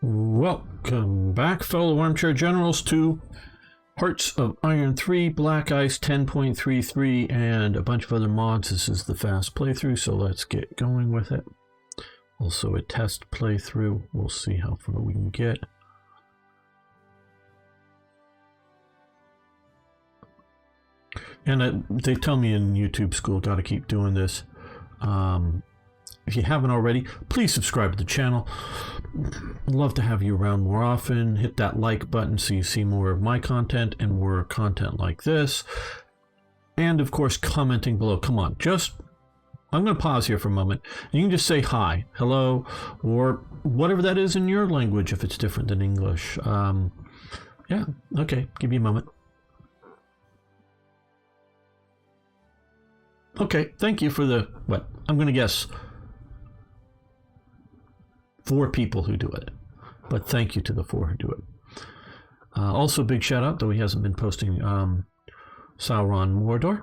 Welcome back, fellow armchair generals, to Hearts of Iron 3, Black Ice 10.33, and a bunch of other mods. This is the fast playthrough, so let's get going with it. Also a test playthrough. We'll see how far we can get. And they tell me in YouTube school, gotta keep doing this. If you haven't already, please subscribe to the channel. I'd love to have you around more often. Hit that like button so you see more of my content and more content like this. And of course, commenting below. Come on, I'm going to pause here for a moment. You can just say hi, hello, or whatever that is in your language if it's different than English. Yeah, okay, give you a moment. Okay, thank you for the, I'm going to guess 4 people who do it, but thank you to the 4 who do it. Also, big shout out, though he hasn't been posting, Sauron Mordor.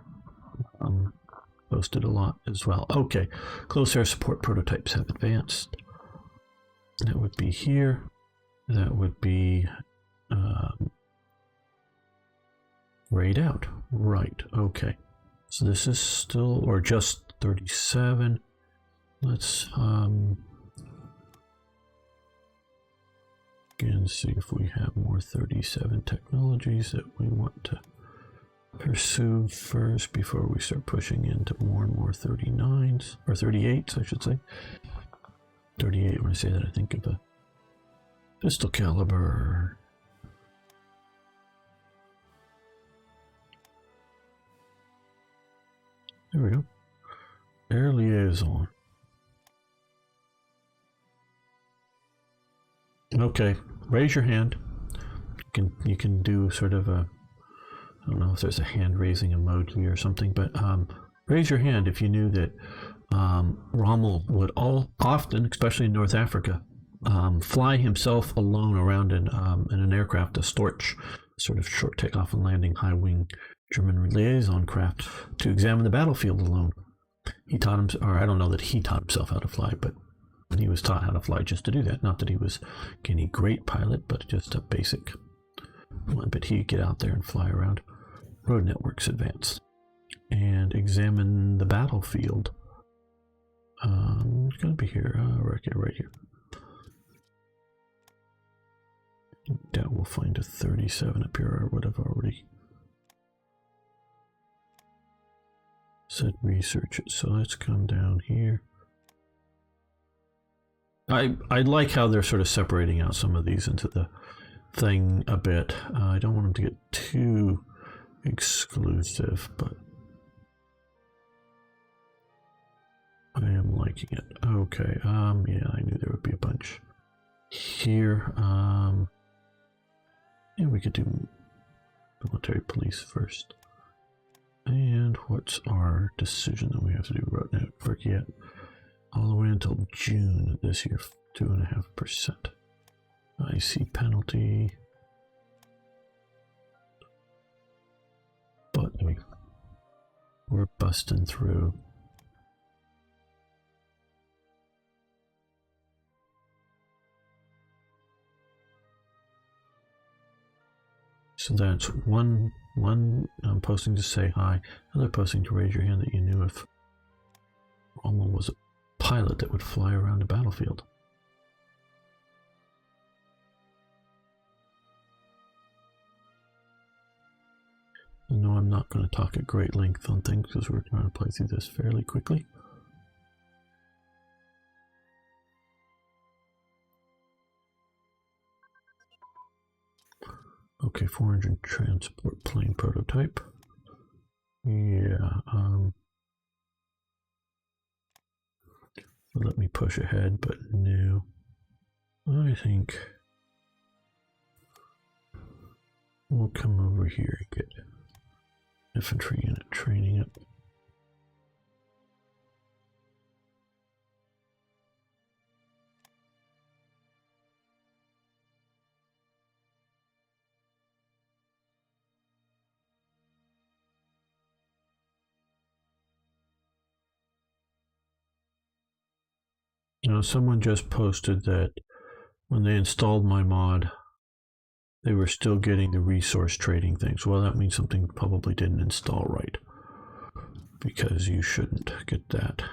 Posted a lot as well. Okay, close air support prototypes have advanced. That would be here. That would be grayed out. Right, okay. So this is still, or just 37. Let's again see if we have more 37 technologies that we want to pursue first before we start pushing into more and more 39s, or 38s I should say. 38, when I say that I think of a pistol caliber. There we go. Air liaison. Okay, raise your hand. You can do sort of a, I don't know if there's a hand raising emoji or something, but raise your hand if you knew that Rommel would often, especially in North Africa, fly himself alone around in an aircraft, a Storch, sort of short takeoff and landing, high wing German liaison craft, to examine the battlefield alone. He taught him, or I don't know that he taught himself how to fly, but he was taught how to fly just to do that. Not that he was any great pilot, but just a basic one. But he'd get out there and fly around. Road networks advance and examine the battlefield. It's going to be here, right here. Doubt we'll find a 37 up here. I would have already said research it. So let's come down here. I like how they're sort of separating out some of these into the thing a bit. I don't want them to get too exclusive, but I am liking it. Okay, yeah, I knew there would be a bunch here. Yeah, we could do military police first. And what's our decision that we have to do? Road network yet? All the way until June this year, 2.5%. IC penalty. But we're busting through. So that's one posting to say hi, another posting to raise your hand that you knew if Rommel was a pilot that would fly around the battlefield. No, I'm not going to talk at great length on things because we're trying to play through this fairly quickly. Okay, 400 transport plane prototype. Yeah, let me push ahead, but no. I think we'll come over here and get infantry unit training up. You know, someone just posted that when they installed my mod, they were still getting the resource trading things. Well, that means something probably didn't install right, because you shouldn't get that.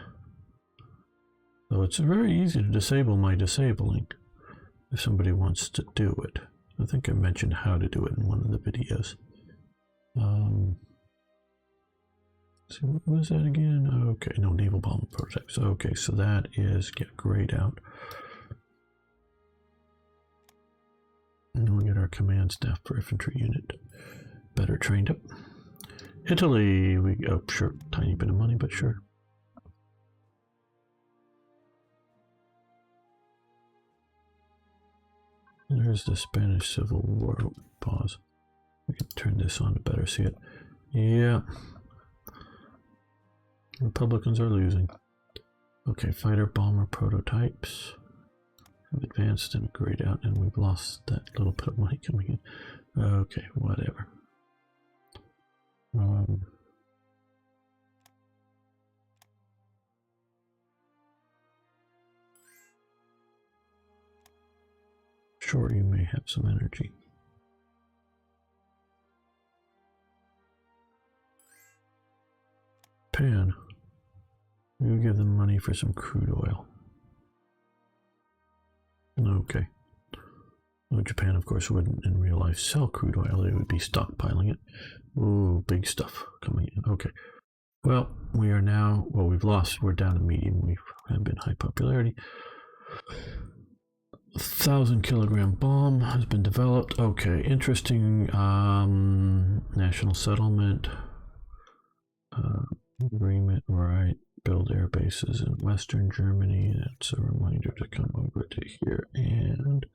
So it's very easy to disable my disabling if somebody wants to do it. I think I mentioned how to do it in one of the videos. So what was that again? Okay, no, naval bomber prototypes. Okay, so that is get grayed out. And we'll get our command staff for infantry unit better trained up. Italy, oh sure, tiny bit of money, but sure. There's the Spanish Civil War. Pause. We can turn this on to better see it. Yeah. Republicans are losing. Okay, fighter bomber prototypes. We've advanced and grayed out, and we've lost that little bit of money coming in. Okay, whatever. Sure, you may have some energy. Japan. We'll give them money for some crude oil. Okay. Well, Japan, of course, wouldn't in real life sell crude oil. They would be stockpiling it. Ooh, big stuff coming in. Okay. Well, we are now, well, we've lost. We're down to medium. We have been high popularity. 1,000-kilogram bomb has been developed. Okay, interesting. National settlement agreement, right? Build air bases in Western Germany. That's a reminder to come over to here and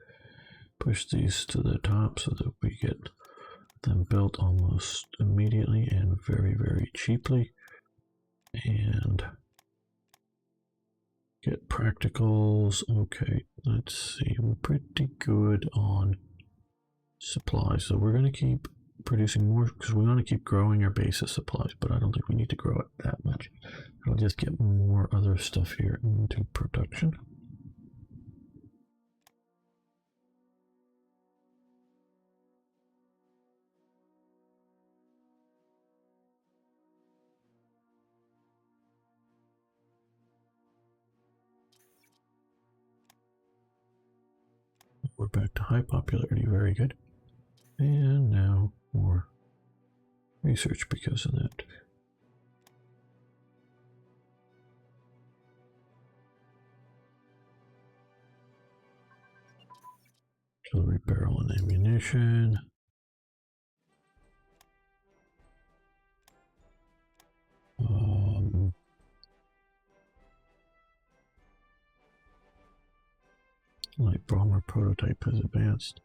push these to the top so that we get them built almost immediately and very, very cheaply. And get practicals. Okay, let's see. We're pretty good on supplies, so we're going to keep producing more because we want to keep growing our base of supplies, but I don't think we need to grow it that much. I'll just get more other stuff here into production. We're back to high popularity, very good. And now more research because of that. Artillery barrel and ammunition. Light bomber prototype has advanced.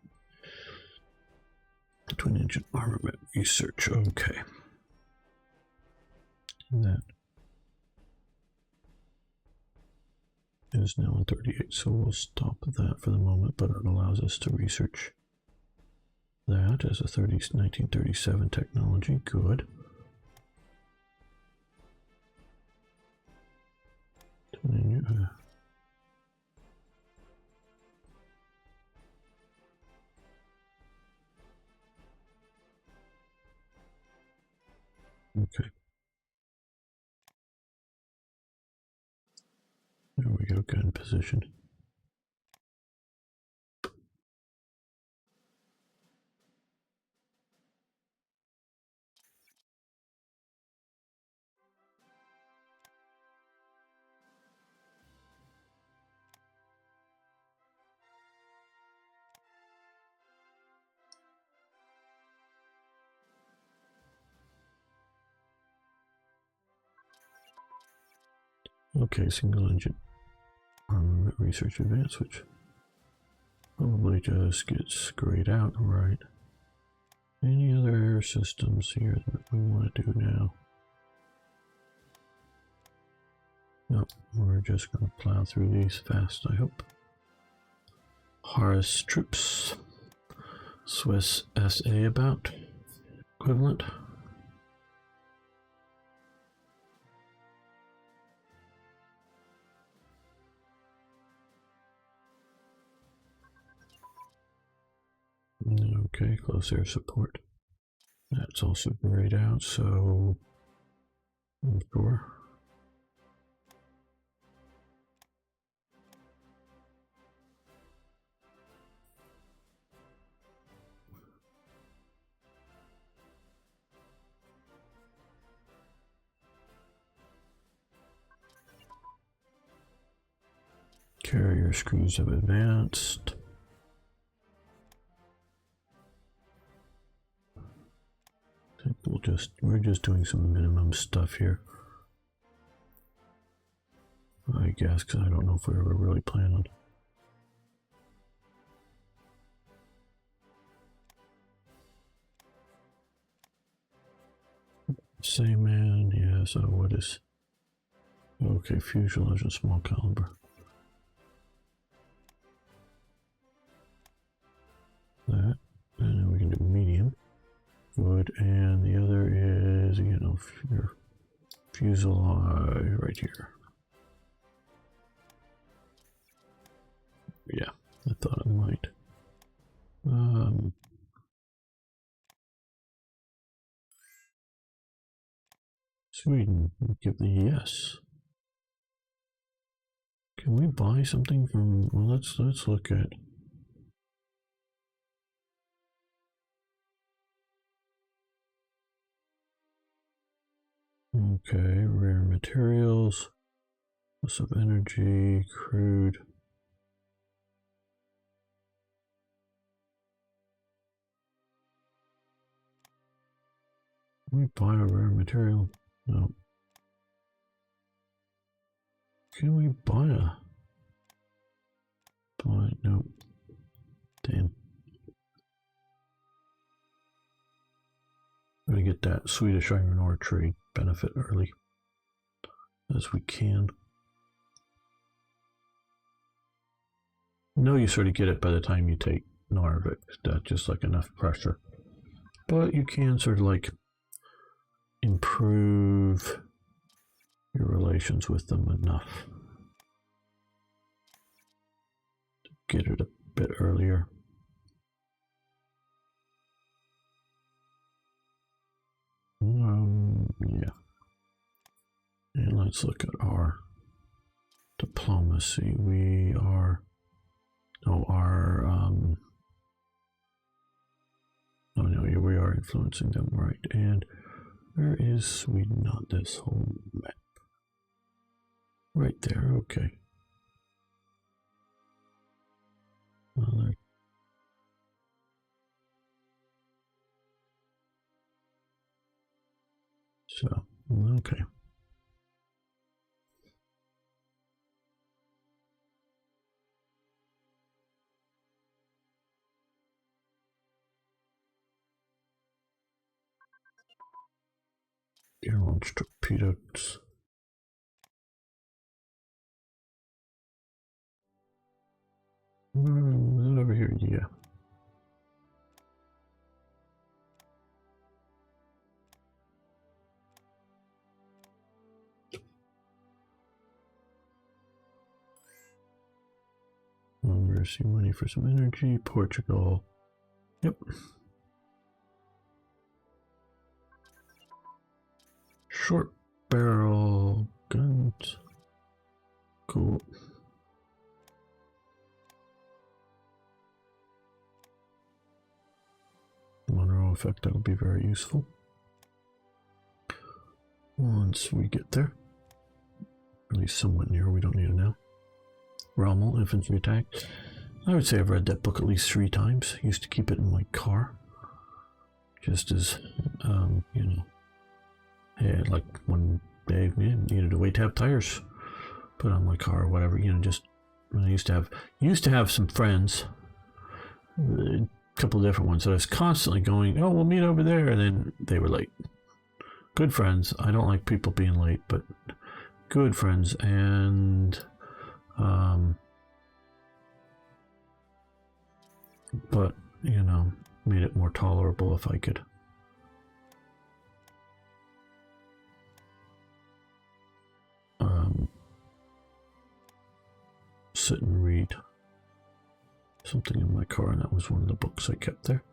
Twin engine armament research. Okay. And that is now in 38, so we'll stop that for the moment, but it allows us to research that as a 1937 technology. Good. Okay. There we go, gun position. Okay, single engine armament research advance, which probably just gets grayed out, right? Any other air systems here that we want to do now? Nope, we're just going to plow through these fast, I hope. Horus troops, Swiss SA about, equivalent. Okay, close air support. That's also grayed out, so door. Carrier screws have advanced. I think we're just doing some minimum stuff here. I guess, because I don't know if we ever really plan on. Same man, yeah, so what is... Okay, fuselage and small caliber. That, and then we can do medium. Good, and the other is, you know, your fuselage right here. Yeah, I thought it might. Sweden, give the yes. Can we buy something from? Well, let's look at. Okay, rare materials, loss of energy, crude. Can we buy a rare material? No. Can we buy a? Buy? No. Damn. I'm gonna get that Swedish iron ore trade benefit early as we can. No, you sort of get it by the time you take Narvik. That's just like enough pressure. But you can sort of like improve your relations with them enough to get it a bit earlier. Yeah. And let's look at our diplomacy. We are, oh, our, oh no, yeah, we are influencing them, right? And where is Sweden on this whole map? Right there, okay. Well, so, okay. Air launch torpedoes. Is it over here? Yeah. We're seeing money for some energy. Portugal. Yep. Short barrel guns. Cool. Monroe effect, that'll be very useful once we get there. At least somewhat near, we don't need it now. Rommel, infantry attack. I would say I've read that book at least 3 times. I used to keep it in my car. Just as, you know, yeah, like one day, yeah, needed to wait to have tires put on my car or whatever, you know, just, I used to have some friends, a couple of different ones that I was constantly going, oh, we'll meet over there, and then they were late. Good friends. I don't like people being late, but good friends, and but you know, made it more tolerable if I could. Sit and read. something in my car, and that was one of the books I kept there.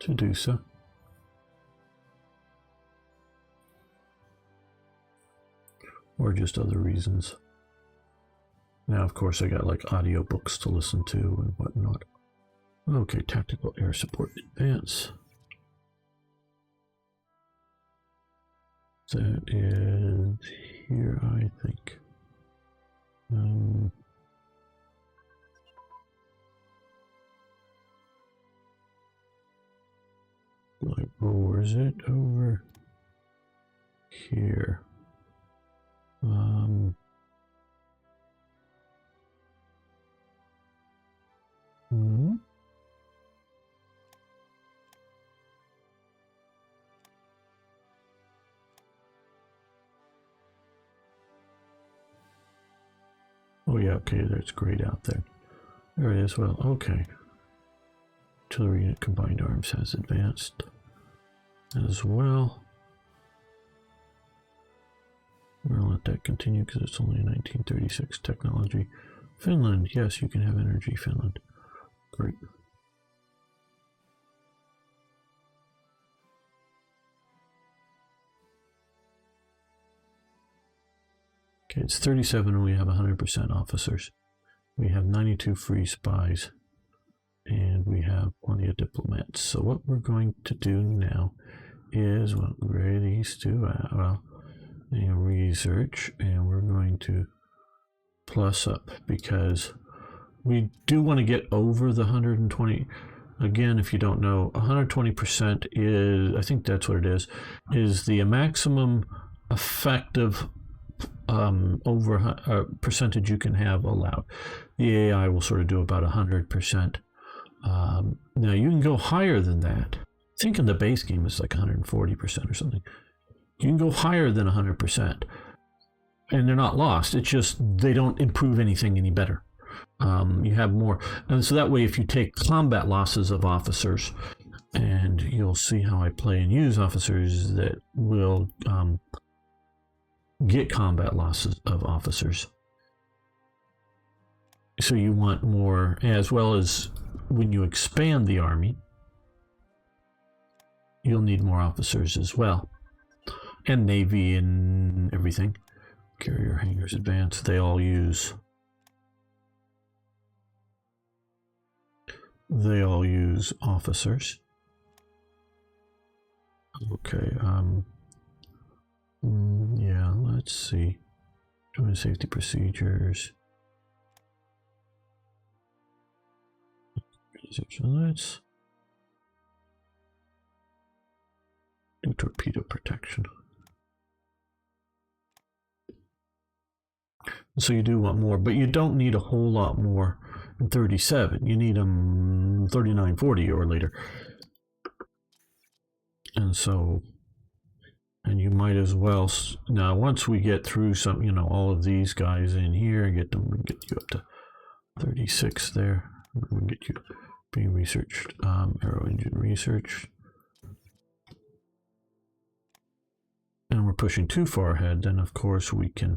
To do so. Or just other reasons. Now, of course, I got like audiobooks to listen to and whatnot. Okay, tactical air support advance. That is here, I think. Like, where is it? Over here. Oh yeah, okay, that's great out there. There it is. Well, okay. Artillery unit combined arms has advanced as well. We're gonna let that continue because it's only a 1936 technology. Finland, yes, you can have energy, Finland. Great. Okay, it's 37 and we have 100% officers. We have 92 free spies and we have plenty of diplomats. So what we're going to do now is, well, where are these two at? Well, research, and we're going to plus up because we do want to get over the 120. Again, if you don't know, 120% is, I think that's what it is the maximum effective percentage you can have allowed. The AI will sort of do about 100%. Now you can go higher than that. I think in the base game it's like 140% or something. You can go higher than 100%, and they're not lost. It's just they don't improve anything any better. You have more, and so that way, if you take combat losses of officers, and you'll see how I play and use officers that will get combat losses of officers. So you want more, as well as when you expand the army, you'll need more officers as well. And Navy and everything. Carrier hangars advance, they all use officers. Okay, yeah, let's see. Joint safety procedures. Let's do torpedo protection. So you do want more, but you don't need a whole lot more in 37. You need them 39, 40 or later. And so, and you might as well, now once we get through some, all of these guys in here, get you up to 36 there. We can get you being researched, aero engine research. And we're pushing too far ahead, then of course we can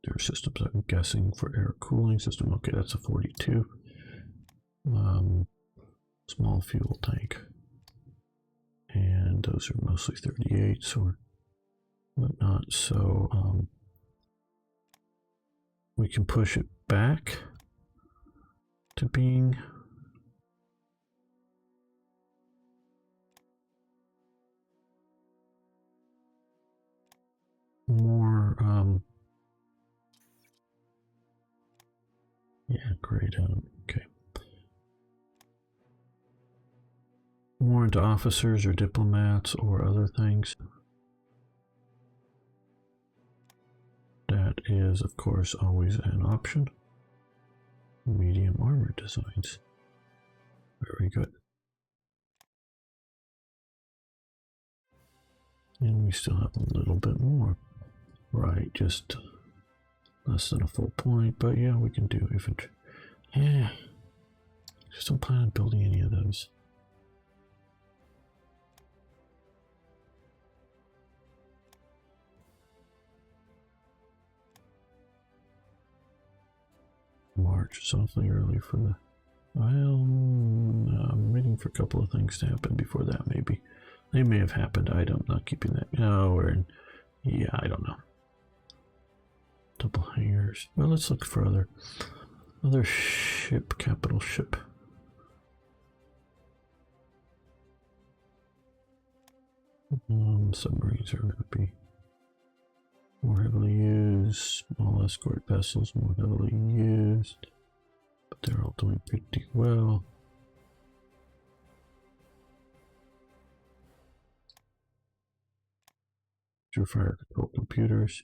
there are systems, I'm guessing, for air cooling system. Okay, that's a 42. Small fuel tank. And those are mostly 38s or whatnot. So we can push it back to being more yeah, grayed out. Okay, more into officers or diplomats or other things. That is, of course, always an option. Medium armor designs. Very good. And we still have a little bit more. Right, just less than a full point, but yeah, we can do infantry. Yeah, just don't plan on building any of those. March. It's awfully early for the... Well, I'm waiting for a couple of things to happen before that, maybe. They may have happened. I'm not keeping that. No, we're in... Yeah, I don't know. Double hangars. Well, let's look for other ship, capital ship. Submarines are going to be more heavily used. Small escort vessels more heavily used, but they're all doing pretty well. Your fire control computers.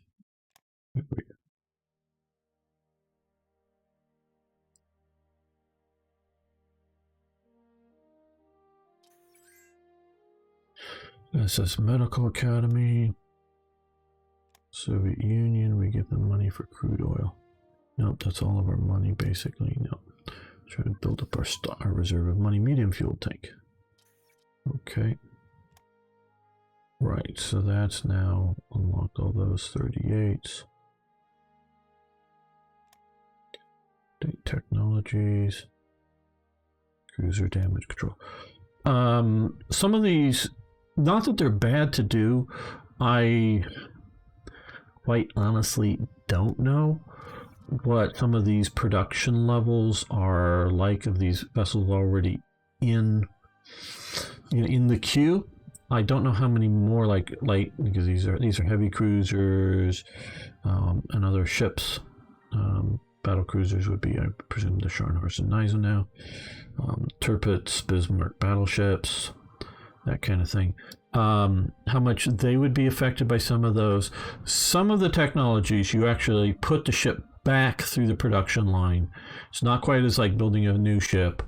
SS Medical Academy. Soviet Union, we give them money for crude oil. Nope, that's all of our money basically. No. Try to build up our reserve of money. Medium fuel tank. Okay. Right, so that's now unlocked all those 38s. Date technologies. Cruiser damage control. Some of these, not that they're bad to do, I quite honestly don't know what some of these production levels are like of these vessels already in the queue. I don't know how many more like light, because these are heavy cruisers and other ships. Battle cruisers would be, I presume, the Scharnhorst and Gneisenau, Tirpitz, Bismarck battleships, that kind of thing. How much they would be affected by some of those. Some of the technologies, you actually put the ship back through the production line. It's not quite as like building a new ship,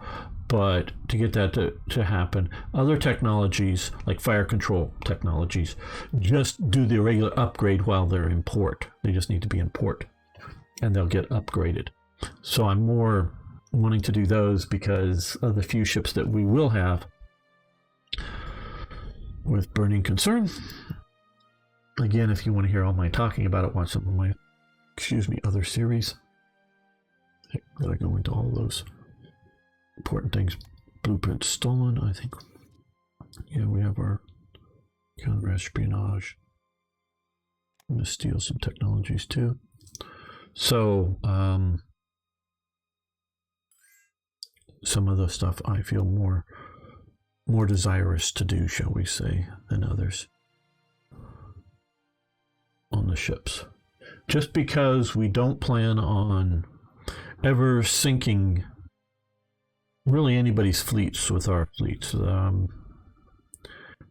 but to get that to happen, other technologies like fire control technologies just do the regular upgrade while they're in port. They just need to be in port and they'll get upgraded. So I'm more wanting to do those because of the few ships that we will have with burning concern. Again, if you want to hear all my talking about it, watch some of my other series that I go into all those important things. Blueprint stolen, I think. Yeah, we have our counter-espionage. I'm going to steal some technologies too. So, some of the stuff I feel more desirous to do, shall we say, than others on the ships. Just because we don't plan on ever sinking really anybody's fleets with our fleets,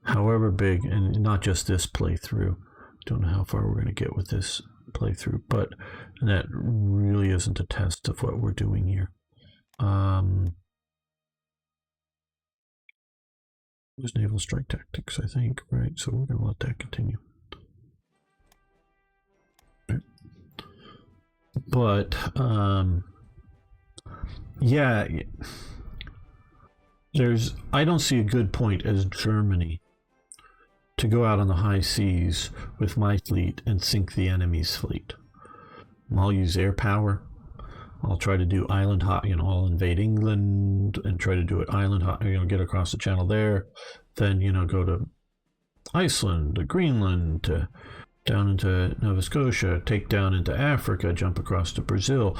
however big, and not just this playthrough. Don't know how far we're going to get with this playthrough, but that really isn't a test of what we're doing here. It was naval strike tactics, I think, right? So we're going to let that continue. But yeah, I don't see a good point as Germany to go out on the high seas with my fleet and sink the enemy's fleet. I'll use air power. I'll try to do island hop, I'll invade England and try to do it island hop, get across the channel there. Then, go to Iceland, to Greenland, to down into Nova Scotia, take down into Africa, jump across to Brazil,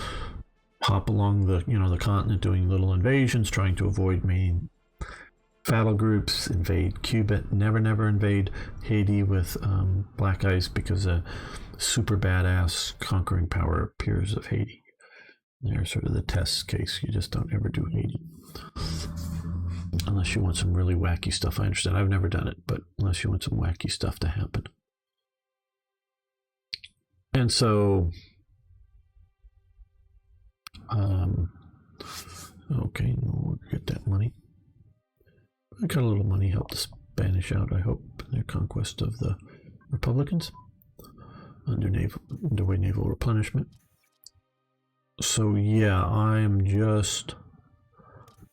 hop along the, the continent doing little invasions, trying to avoid main battle groups, invade Cuba, never invade Haiti with black ice because a super badass conquering power appears of Haiti. They're sort of the test case. You just don't ever do Haiti. Unless you want some really wacky stuff. I understand. I've never done it, but unless you want some wacky stuff to happen. And so, okay, we'll get that money. I got a little money, help the Spanish out, I hope, in their conquest of the Republicans. Underway naval replenishment. So yeah, I'm just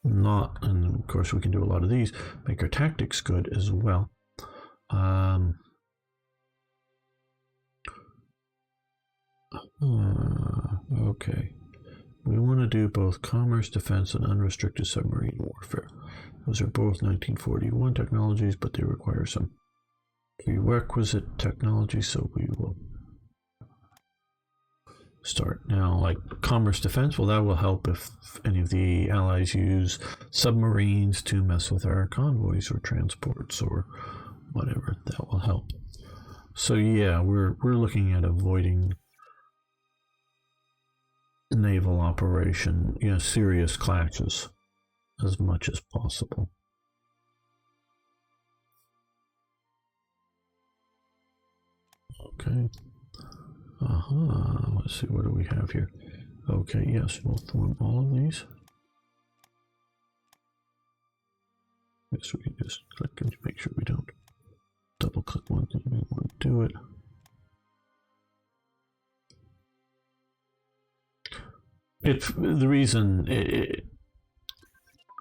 not, and of course we can do a lot of these, make our tactics good as well. Okay, We want to do both commerce, defense, and unrestricted submarine warfare. Those are both 1941 technologies, but they require some prerequisite technology, so we will start now. Like commerce defense, well, that will help if any of the allies use submarines to mess with our convoys or transports or whatever. That will help. So yeah, we're looking at avoiding naval operation, serious clashes as much as possible. Okay. Let's see, what do we have here? Okay, yes, we'll form all of these. Yes, we can just click and make sure we don't double click one thing. We want to do it. The reason,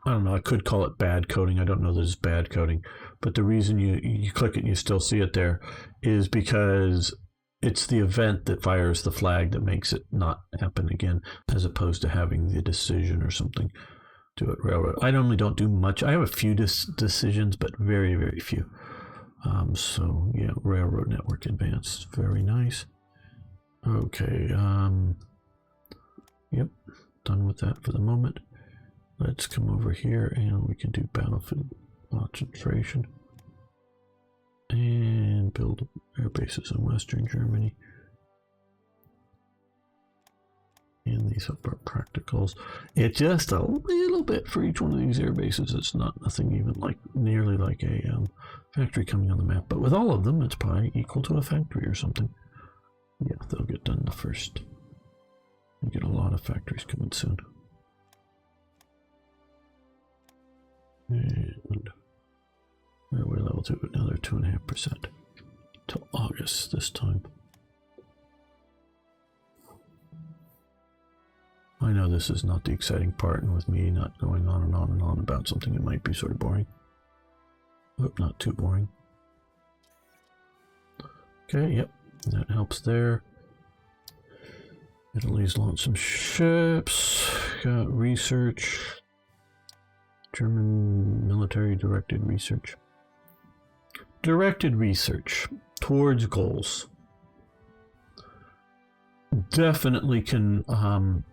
I don't know, I could call it bad coding. I don't know that it's bad coding, but the reason you click it and you still see it there is because it's the event that fires the flag that makes it not happen again, as opposed to having the decision or something. Do it railroad. I normally don't do much. I have a few decisions, but very, very few. So yeah, railroad network advanced. Very nice. Okay. Yep. Done with that for the moment. Let's come over here and we can do battlefield concentration. And build air bases in Western Germany. And these up are practicals. It's just a little bit for each one of these air bases. It's nothing even like nearly like a factory coming on the map. But with all of them, it's probably equal to a factory or something. Yeah, they'll get done the first. We get a lot of factories coming soon. And we're level 2, another 2.5% till August this time. I know this is not the exciting part, and with me not going on and on and on about something, it might be sort of boring. Hope not too boring. Okay, yep, that helps there. Italy's launched some ships. Got research. German military directed research. Directed research towards goals definitely can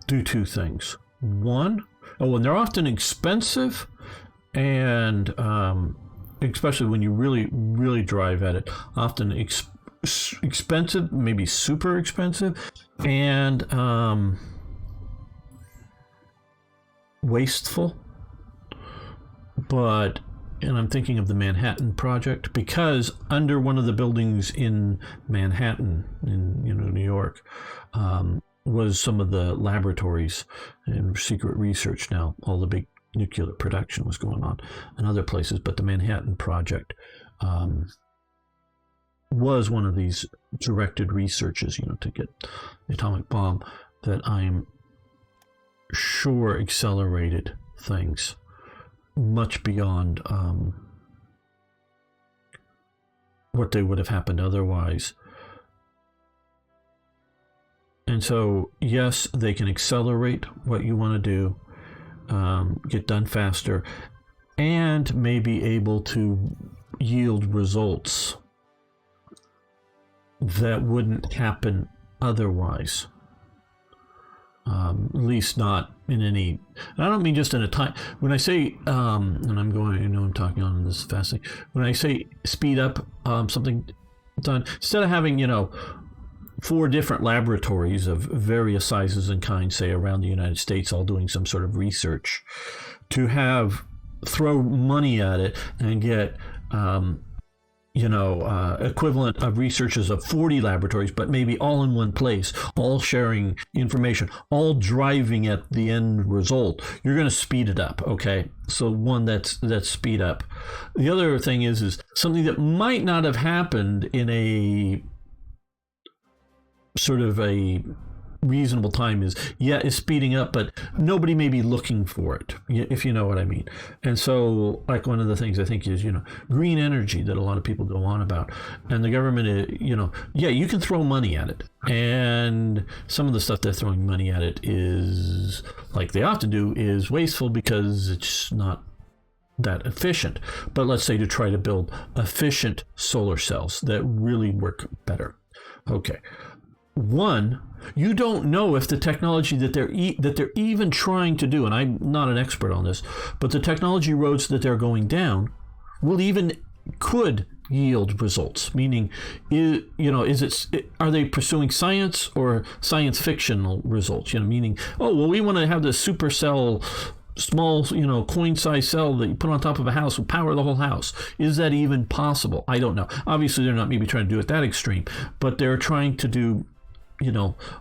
do two things. One, and they're often expensive, and especially when you really drive at it, often expensive, maybe super expensive, and wasteful. And I'm thinking of the Manhattan Project, because under one of the buildings in Manhattan, in New York, was some of the laboratories and secret research. Now, all the big nuclear production was going on in other places, but the Manhattan Project was one of these directed researches, to get the atomic bomb, that I'm sure accelerated things much beyond what they would have happened otherwise. And so, yes, they can accelerate what you want to do, get done faster, and may be able to yield results that wouldn't happen otherwise. At least not in any, I don't mean just in a time, when I say, and I'm going, I'm talking on this fasting, when I say speed up something done, instead of having, 4 different laboratories of various sizes and kinds, say around the United States, all doing some sort of research, to throw money at it and get, equivalent of researchers of 40 laboratories, but maybe all in one place, all sharing information, all driving at the end result, you're going to speed it up. Okay, so one, that's speed up. The other thing is something that might not have happened in a sort of a reasonable time is speeding up, but nobody may be looking for it, if you know what I mean. And so, like, one of the things I think is, green energy that a lot of people go on about, and the government, you can throw money at it, and some of the stuff they're throwing money at it is, like they often do, is wasteful because it's not that efficient. But let's say to try to build efficient solar cells that really work better. Okay. One, you don't know if the technology that they're even trying to do, and I'm not an expert on this, but the technology roads that they're going down could yield results. Meaning, are they pursuing science or science fictional results? Meaning, we want to have this supercell, small, coin-sized cell that you put on top of a house will power the whole house. Is that even possible? I don't know. Obviously, they're not maybe trying to do it that extreme, but they're trying to do,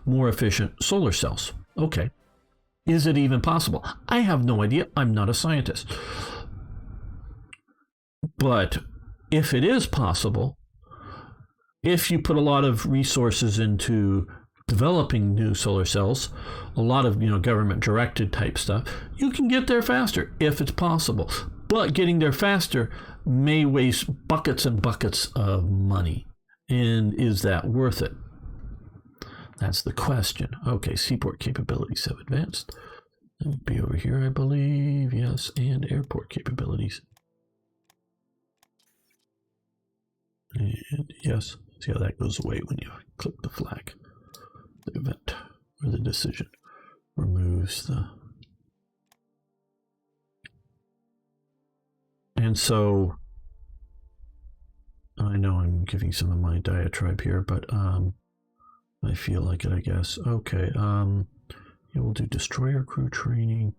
more efficient solar cells. Okay. Is it even possible? I have no idea. I'm not a scientist. But if it is possible, if you put a lot of resources into developing new solar cells, a lot of government directed type stuff, you can get there faster if it's possible. But getting there faster may waste buckets and buckets of money. And is that worth it? That's the question. Okay, seaport capabilities have advanced. That would be over here, I believe. Yes, and airport capabilities. And yes, see how that goes away when you click the flag. The event or the decision removes the. And so I know I'm giving some of my diatribe here, but I feel like it, I guess. Okay, we'll do destroyer crew training.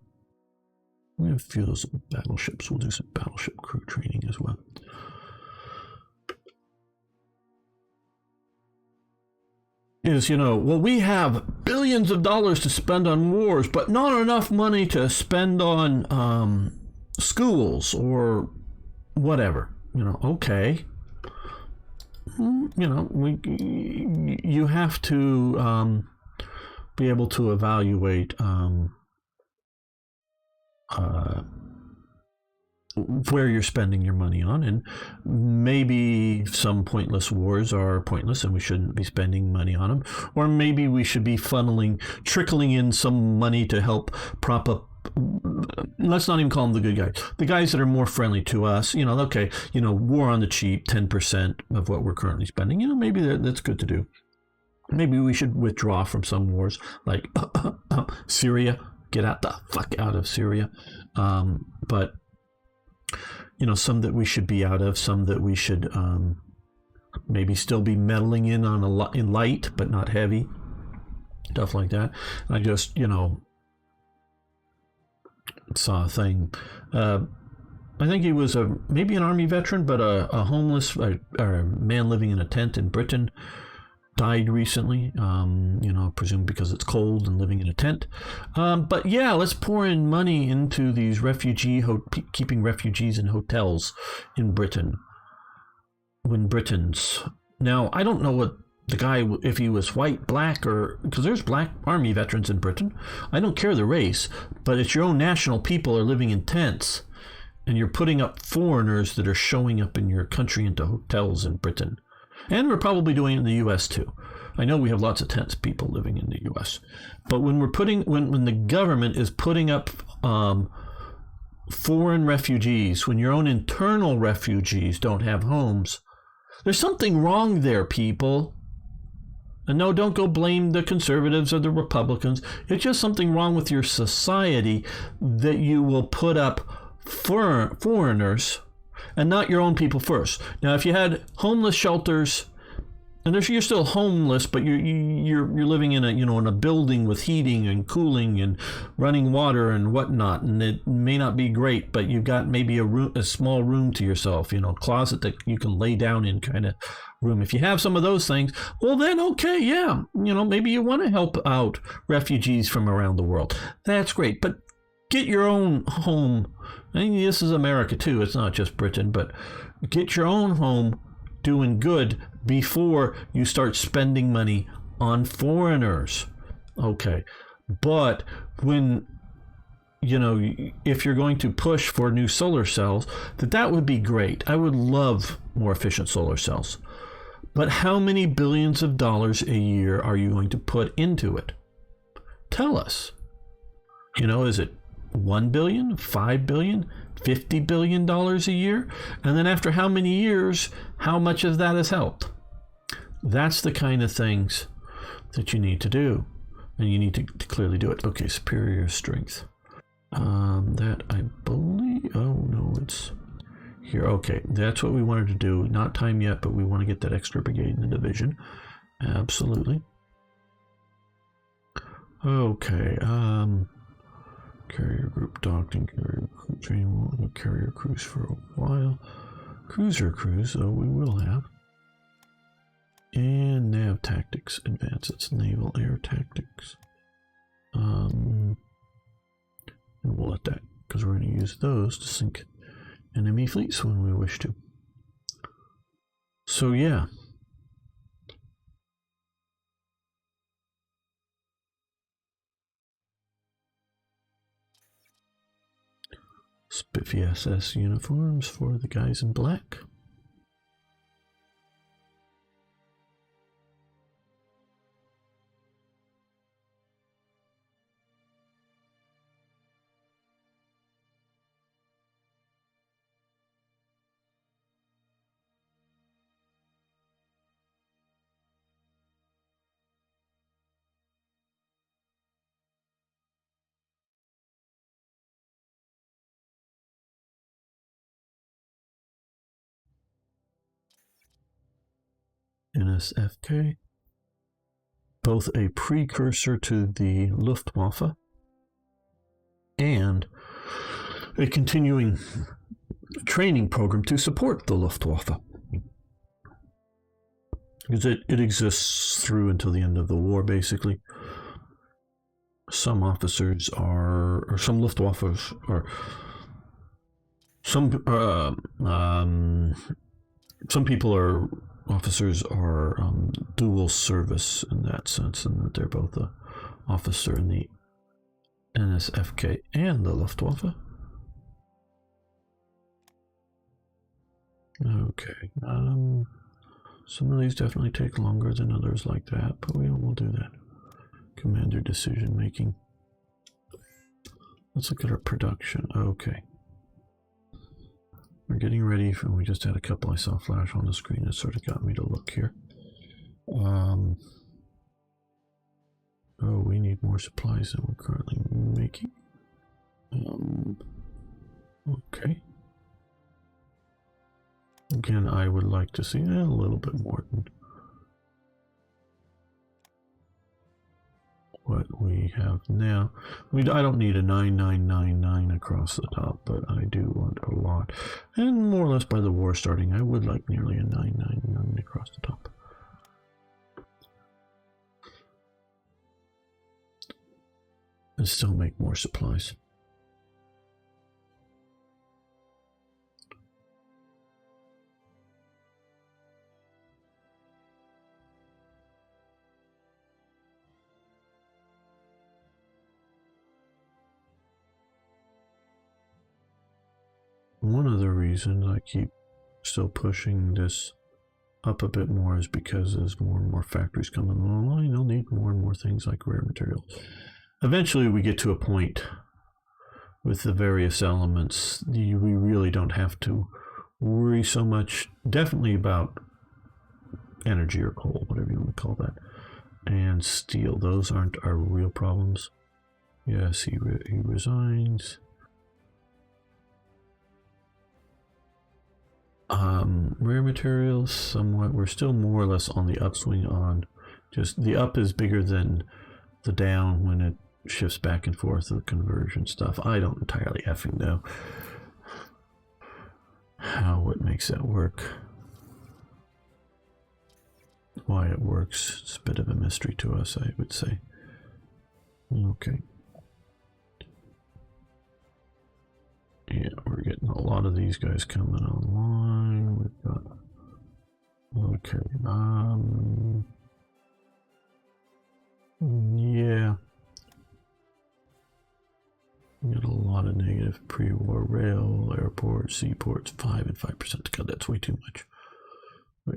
We have a few of those battleships. We'll do some battleship crew training as well. Is, we have billions of dollars to spend on wars, but not enough money to spend on schools or whatever. Okay. You have to be able to evaluate where you're spending your money on, and maybe some pointless wars are pointless and we shouldn't be spending money on them, or maybe we should be trickling in some money to help prop up, let's not even call them the good guys, the guys that are more friendly to us. War on the cheap, 10% of what we're currently spending, maybe that's good to do. Maybe we should withdraw from some wars, like Syria. Get the fuck out of Syria. But some that we should be out of, some that we should maybe still be meddling in in light, but not heavy, stuff like that. And I just, saw a thing. I think he was maybe an army veteran, but a homeless or a man living in a tent in Britain died recently, presumed because it's cold and living in a tent. But yeah, let's pour in money into these keeping refugees in hotels in Britain. Now, I don't know what the guy, if he was white, black, or, because there's black army veterans in Britain. I don't care the race, but it's your own national people are living in tents, and you're putting up foreigners that are showing up in your country into hotels in Britain. And we're probably doing it in the U.S. too. I know we have lots of tents people living in the U.S. But when when the government is putting up foreign refugees, when your own internal refugees don't have homes, there's something wrong there, people. And no, don't go blame the conservatives or the Republicans. It's just something wrong with your society that you will put up foreigners and not your own people first. Now, if you had homeless shelters, and you're still homeless, but you're living in a building with heating and cooling and running water and whatnot, and it may not be great, but you've got maybe a small room to yourself, closet that you can lay down in kind of room. If you have some of those things, well then okay, yeah, maybe you want to help out refugees from around the world. That's great, but get your own home. I mean, this is America too. It's not just Britain, but get your own home doing good before you start spending money on foreigners. Okay. But when, if you're going to push for new solar cells, that would be great. I would love more efficient solar cells. But how many billions of dollars a year are you going to put into it? Tell us. Is it 1 billion, 5 billion, $50 billion a year? And then after how many years, how much of that has helped? That's the kind of things that you need to do. And you need to clearly do it. Okay, superior strength. That I believe, oh no, it's here. Okay, that's what we wanted to do. Not time yet, but we want to get that extra brigade in the division. Absolutely. Okay, carrier group docked and carrier training, carrier cruise for a while. Cruiser cruise, oh, we will have. And nav tactics advance. It's naval air tactics. And we'll let that, because we're going to use those to sink enemy fleets when we wish to. So yeah. Spiffy SS uniforms for the guys in black. NSFK, both a precursor to the Luftwaffe and a continuing training program to support the Luftwaffe. Because it exists through until the end of the war, basically. Some officers are, or some Luftwaffes are, some people are, officers are dual service in that sense, and that they're both an officer in the NSFK and the Luftwaffe. Okay, some of these definitely take longer than others like that, but we will do that. Commander decision making. Let's look at our production. Okay. We're getting ready for, we just had a couple I saw flash on the screen that sort of got me to look here. Oh, we need more supplies than we're currently making. Okay. Again, I would like to see a little bit more than what we have now. I don't need a 9999 across the top, but I do want a lot. And more or less by the war starting, I would like nearly a 999 across the top. And still make more supplies. One of the reasons I keep still pushing this up a bit more is because as more and more factories come online, they'll need more and more things like rare materials. Eventually we get to a point with the various elements, we really don't have to worry so much, definitely about energy or coal, whatever you want to call that, and steel. Those aren't our real problems. Yes, he resigns. Rare materials, somewhat. We're still more or less on the upswing on just the up is bigger than the down when it shifts back and forth, the conversion stuff. I don't entirely effing know how it makes that work. Why it works, it's a bit of a mystery to us, I would say. Okay. Yeah, we're getting a lot of these guys coming online. We've got, okay, yeah. negative. Pre-war rail, airports, seaports, 5 and 5%. God, that's way too much.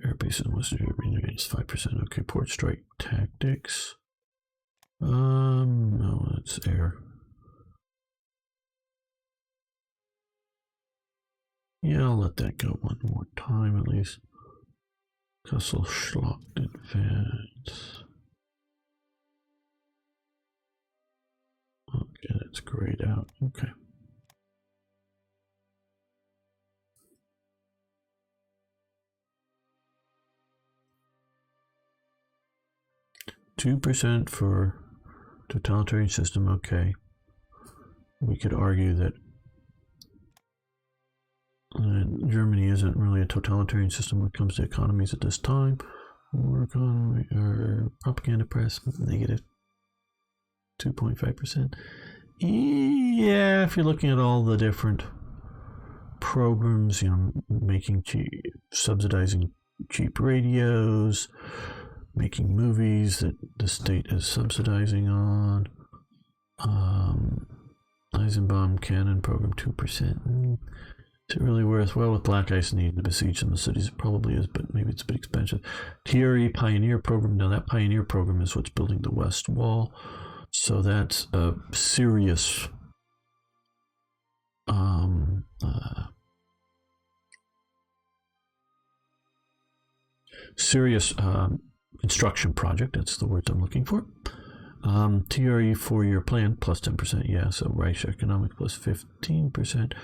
Air bases in Western Europe against 5%. Okay, port strike tactics. No, it's air. Yeah, I'll let that go one more time at least. Kassel Schlacht advance. Okay, that's grayed out. Okay. %2 for totalitarian system. Okay. We could argue that Germany isn't really a totalitarian system when it comes to economies at this time. War economy or propaganda press, negative 2.5%. Yeah, if you're looking at all the different programs, making subsidizing cheap radios, making movies that the state is subsidizing on, Eisenbahn cannon program 2%. Is it really worth? Well, with black ice needing to besiege some of the cities, it probably is, but maybe it's a bit expensive. TRE Pioneer program. Now that Pioneer program is what's building the West Wall, so that's a serious construction project. That's the words I'm looking for. TRE 4-year plan plus 10%. Yeah, so Reich economic plus 15%.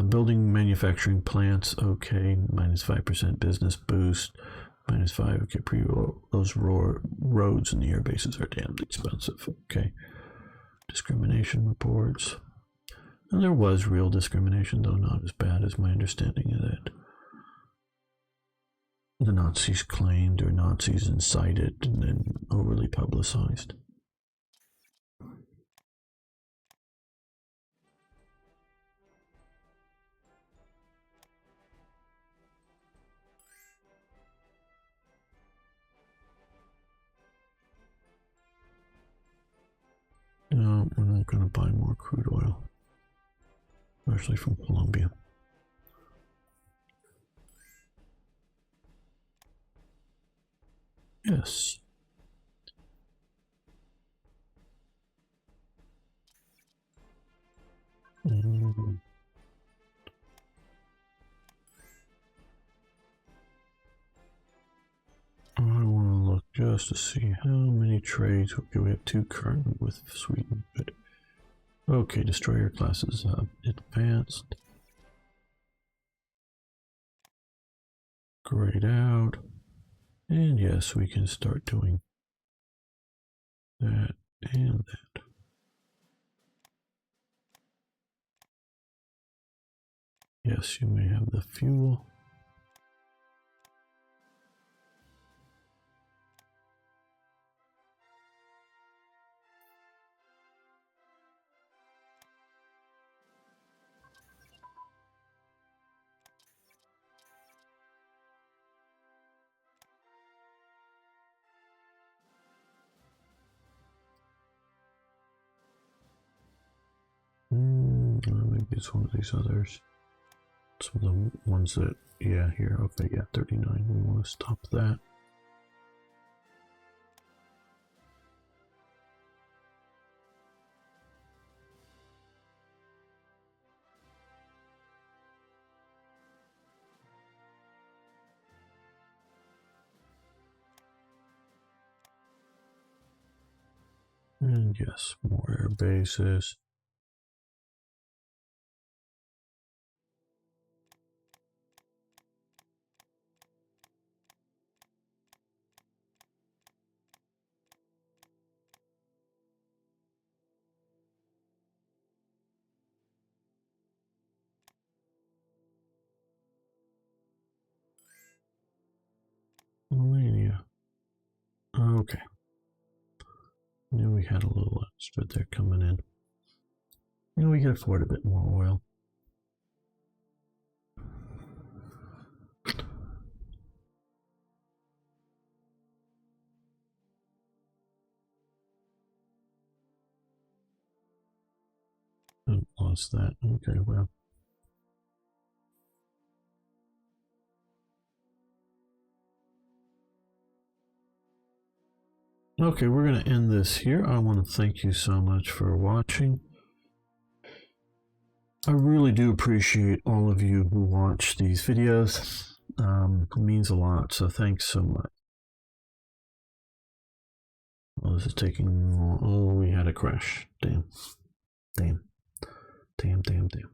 Building manufacturing plants, okay, minus 5%. Business boost, minus 5. Okay, those roads and the air bases are damned expensive. Okay, discrimination reports. And there was real discrimination, though not as bad as my understanding of it. The Nazis claimed, or Nazis incited, and then overly publicized. No, we're not going to buy more crude oil, especially from Colombia. Yes. I want to look just to see how many trades. Okay, we have 2 currently with Sweden. Good. Okay, destroyer classes advanced. Grayed out. And yes, we can start doing that and that. Yes, you may have the fuel. Maybe it's one of these others. Some of the ones that, yeah, here. Okay, yeah, 39. We want to stop that. And yes, more air bases. Romania. Okay. Knew we had a little extra there coming in. We can afford a bit more oil. I lost that. Okay, well. Okay, we're going to end this here. I want to thank you so much for watching. I really do appreciate all of you who watch these videos. It means a lot, so thanks so much. Oh, this is taking... Oh, we had a crash. Damn. Damn. Damn, damn, damn.